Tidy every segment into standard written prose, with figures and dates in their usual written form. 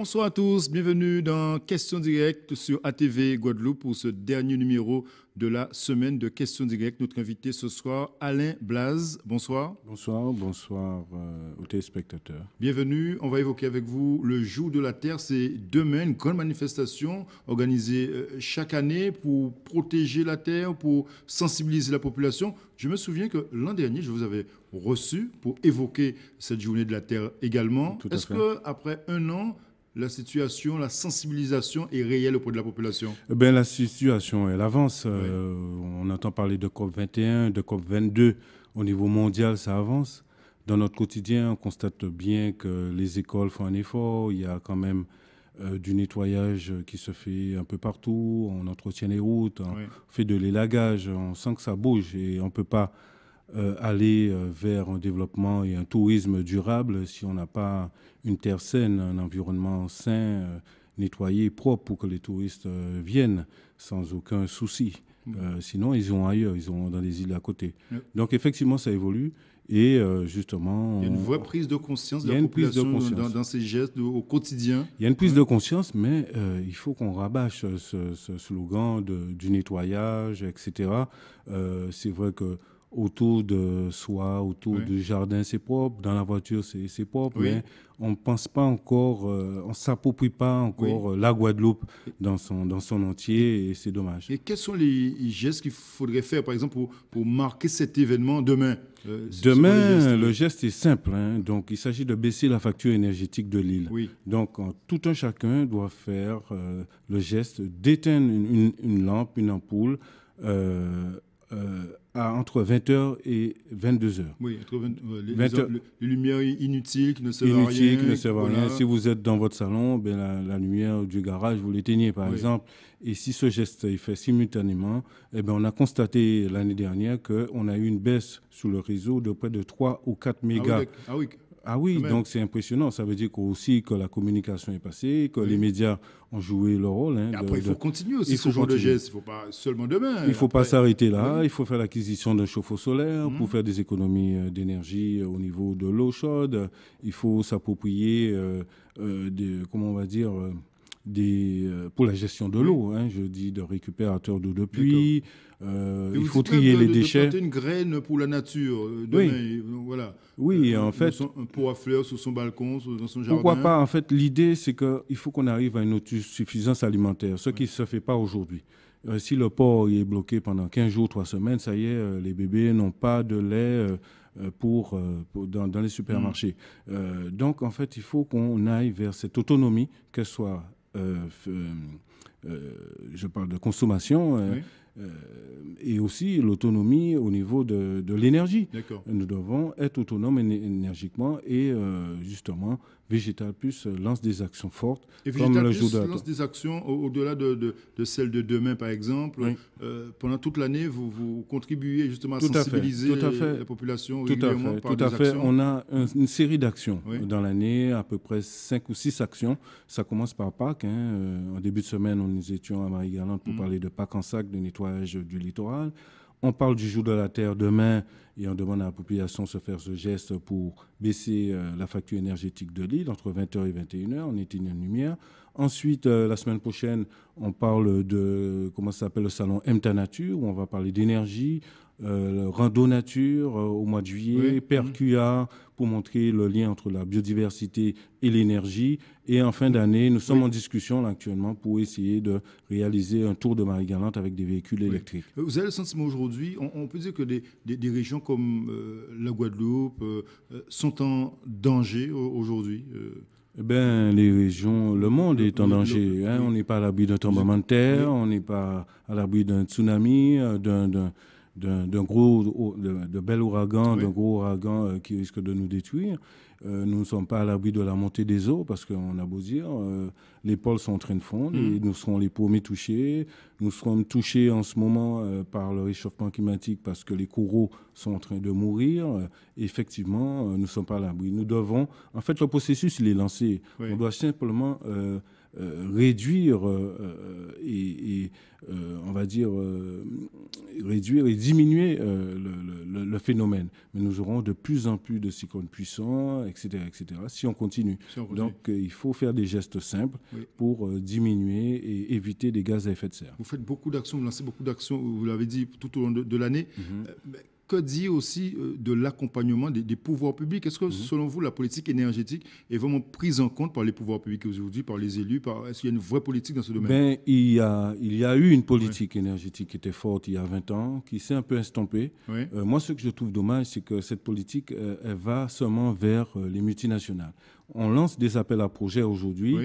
Bonsoir à tous, bienvenue dans Questions Directes sur ATV Guadeloupe pour ce dernier numéro de la semaine de Questions Directes. Notre invité ce soir, Alain Blaze. Bonsoir. Bonsoir aux téléspectateurs. Bienvenue, on va évoquer avec vous le Jour de la Terre. C'est demain, une grande manifestation organisée chaque année pour protéger la Terre, pour sensibiliser la population. Je me souviens que l'an dernier, je vous avais reçu pour évoquer cette journée de la Terre également. Est-ce qu'après un an, la situation, la sensibilisation est réelle auprès de la population? La situation, elle avance. On entend parler de COP 21, de COP 22. Au niveau mondial, ça avance. Dans notre quotidien, on constate bien que les écoles font un effort. Il y a quand même du nettoyage qui se fait un peu partout. On entretient les routes, on fait de l'élagage. On sent que ça bouge et on ne peut pas aller vers un développement et un tourisme durable si on n'a pas une terre saine, un environnement sain, nettoyé, propre pour que les touristes viennent sans aucun souci. Sinon, ils iront ailleurs, ils iront dans les îles à côté. Donc, effectivement, ça évolue. Et justement... Il y a une vraie prise de conscience de la population dans ces gestes au quotidien. Il y a une prise de conscience, mais il faut qu'on rabâche ce slogan du nettoyage, etc. C'est vrai que autour de soi, autour du jardin, c'est propre. Dans la voiture, c'est propre. Mais on ne pense pas encore, on ne s'approprie pas encore la Guadeloupe dans son entier et c'est dommage. Et quels sont les gestes qu'il faudrait faire, par exemple, pour marquer cet événement demain? Demain, le geste est simple. Donc, il s'agit de baisser la facture énergétique de l'île. Donc, tout un chacun doit faire le geste d'éteindre une lampe, une ampoule, entre 20h et 22h. Oui, les lumières inutiles qui ne servent à rien. Qui ne servent à rien. Si vous êtes dans votre salon, la lumière du garage, vous l'éteignez par exemple. Et si ce geste est fait simultanément, on a constaté l'année dernière qu'on a eu une baisse sur le réseau de près de 3 ou 4 mégas. Ah oui, donc c'est impressionnant. Ça veut dire aussi que la communication est passée, que les médias ont joué leur rôle. Après, il faut continuer aussi ce genre de geste. Il ne faut pas seulement demain. Il ne faut pas s'arrêter là. Il faut faire l'acquisition d'un chauffe-eau solaire pour faire des économies d'énergie au niveau de l'eau chaude. Il faut s'approprier comment on va dire... pour la gestion de l'eau, je dis de récupérateurs d'eau de pluie. Il faut trier les déchets. De planter une graine pour la nature. Demain, voilà. Oui, en fait. Un pot à fleurs sur son balcon, dans son jardin. Pourquoi pas? En fait, l'idée, c'est qu'il faut qu'on arrive à une autosuffisance alimentaire, ce qui ne se fait pas aujourd'hui. Si le porc est bloqué pendant 15 jours, 3 semaines, ça y est, les bébés n'ont pas de lait dans les supermarchés. Donc, en fait, il faut qu'on aille vers cette autonomie, qu'elle soit je parle de consommation et aussi l'autonomie au niveau de l'énergie. Nous devons être autonomes énergiquement et justement Végétal Plus lance des actions fortes. Et Végétal Plus lance des actions au-delà de celles de demain, par exemple. Pendant toute l'année, vous contribuez justement à sensibiliser la population régulièrement par des actions. On a une série d'actions dans l'année, à peu près 5 ou 6 actions. Ça commence par Pâques. En début de semaine, nous étions à Marie-Galante pour parler de Pâques en sac, de nettoyage du littoral. On parle du Jour de la Terre demain et on demande à la population de se faire ce geste pour baisser la facture énergétique de l'île entre 20h et 21h. On éteigne la lumière. Ensuite, la semaine prochaine, on parle de, comment ça s'appelle, le salon MTA Nature, où on va parler d'énergie, rando nature au mois de juillet, Percua, pour montrer le lien entre la biodiversité et l'énergie. Et en fin d'année, nous sommes en discussion là, actuellement pour essayer de réaliser un tour de Marie-Galante avec des véhicules électriques. Vous avez le sentiment aujourd'hui, on peut dire que des régions comme la Guadeloupe sont en danger aujourd'hui les régions, le monde est en danger. On n'est pas à l'abri d'un tremblement de terre, on n'est pas à l'abri d'un tsunami, de bel ouragan, d'un gros ouragan qui risque de nous détruire. Nous ne sommes pas à l'abri de la montée des eaux parce qu'on a beau dire, les pôles sont en train de fondre et nous serons les premiers touchés. Nous serons touchés en ce moment par le réchauffement climatique parce que les coraux sont en train de mourir. Effectivement, nous ne sommes pas à l'abri. Nous devons... En fait, le processus, il est lancé. On doit simplement... réduire on va dire réduire et diminuer le phénomène. Mais nous aurons de plus en plus de cyclones puissants, etc., etc., si on continue. Donc, il faut faire des gestes simples pour diminuer et éviter des gaz à effet de serre. Vous faites beaucoup d'actions, vous lancez beaucoup d'actions, vous l'avez dit, tout au long de l'année. Que dire aussi de l'accompagnement des pouvoirs publics? Est-ce que, selon vous, la politique énergétique est vraiment prise en compte par les pouvoirs publics aujourd'hui, par les élus? Est-ce qu'il y a une vraie politique dans ce domaine? Il y a eu une politique énergétique qui était forte il y a 20 ans, qui s'est un peu estompée. Moi, ce que je trouve dommage, c'est que cette politique, elle va seulement vers les multinationales. On lance des appels à projets aujourd'hui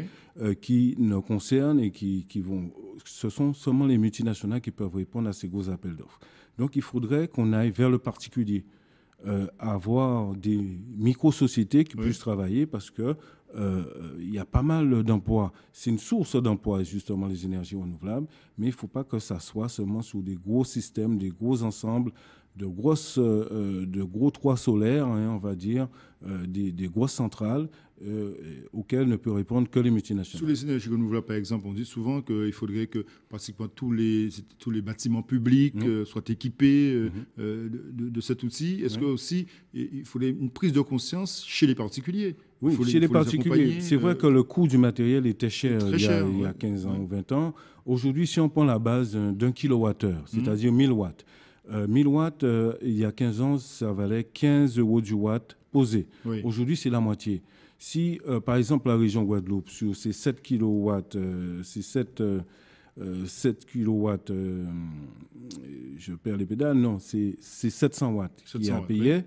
qui nous concernent et qui vont... Ce sont seulement les multinationales qui peuvent répondre à ces gros appels d'offres. Donc, il faudrait qu'on aille vers le particulier, avoir des micro-sociétés qui puissent travailler parce que il y a pas mal d'emplois. C'est une source d'emploi, justement, les énergies renouvelables, mais il ne faut pas que ça soit seulement sous des gros systèmes, des gros ensembles, de gros toits solaires, on va dire, des grosses centrales auxquelles ne peut répondre que les multinationales. Sous les énergies renouvelables, par exemple, on dit souvent qu'il faudrait que pratiquement tous les bâtiments publics soient équipés de cet outil. Est-ce que aussi il faudrait une prise de conscience chez les particuliers? Oui, chez les particuliers. C'est vrai que le coût du matériel était cher il y a 15 ans ou 20 ans. Aujourd'hui, si on prend la base d'un kilowattheure, c'est-à-dire 1000 watts, 1000 watts, il y a 15 ans, ça valait 15 € du watt posé. Aujourd'hui, c'est la moitié. Si, par exemple, la région Guadeloupe, sur ces 7 kilowatts, je perds les pédales, non, c'est 700 watts qui a payé.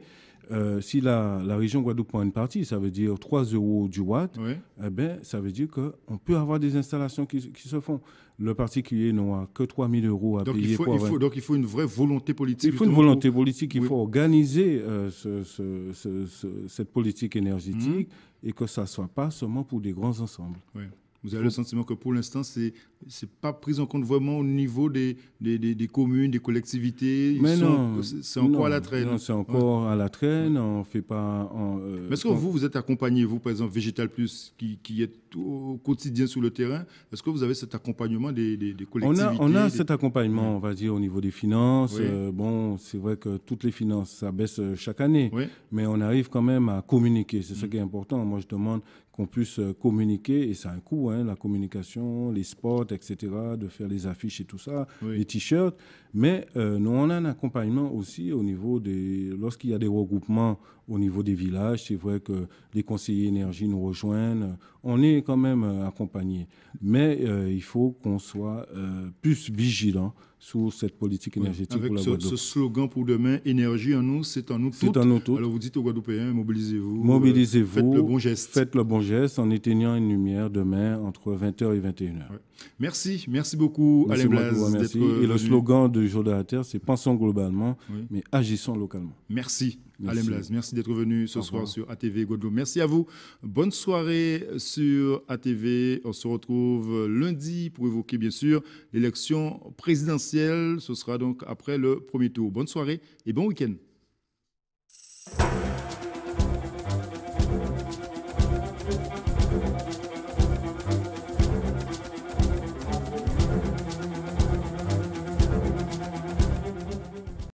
Si la région Guadeloupe prend une partie, ça veut dire 3 € du watt, eh ben, ça veut dire qu'on peut avoir des installations qui se font. Le particulier n'aura que 3 000 € à payer. Donc il faut une vraie volonté politique. Il faut une volonté politique, il faut organiser cette politique énergétique et que ça ne soit pas seulement pour des grands ensembles. Vous avez le sentiment que pour l'instant, c'est pas pris en compte vraiment au niveau des communes, des collectivités. C'est encore à la traîne. Non, c'est encore à la traîne. On fait pas. Mais est-ce que vous êtes accompagné, vous, par exemple, Végétal Plus, qui est au quotidien sur le terrain, est-ce que vous avez cet accompagnement des collectivités? On a cet accompagnement, on va dire, au niveau des finances. Bon, c'est vrai que toutes les finances, ça baisse chaque année, mais on arrive quand même à communiquer. C'est ce qui est important. Moi, je demande qu'on puisse communiquer, et ça a un coût, la communication, les spots, etc., de faire les affiches et tout ça, les t-shirts. Mais nous, on a un accompagnement aussi au niveau lorsqu'il y a des regroupements au niveau des villages. C'est vrai que les conseillers énergie nous rejoignent. On est quand même accompagnés. Mais il faut qu'on soit plus vigilant sur cette politique énergétique pour la Guadeloupe. Avec ce slogan pour demain, énergie en nous, c'est en nous toutes. Alors vous dites aux Guadeloupéens, mobilisez-vous. Mobilisez-vous. Faites le bon geste. Faites le bon geste en éteignant une lumière demain entre 20h et 21h. Merci beaucoup Alain Blaze d'être venu. Et le slogan du Jour de la Terre, c'est pensons globalement, mais agissons localement. Merci. Alain Blaze, merci d'être venu ce soir sur ATV Guadeloupe. Merci à vous. Bonne soirée sur ATV. On se retrouve lundi pour évoquer bien sûr l'élection présidentielle. Ce sera donc après le premier tour. Bonne soirée et bon week-end.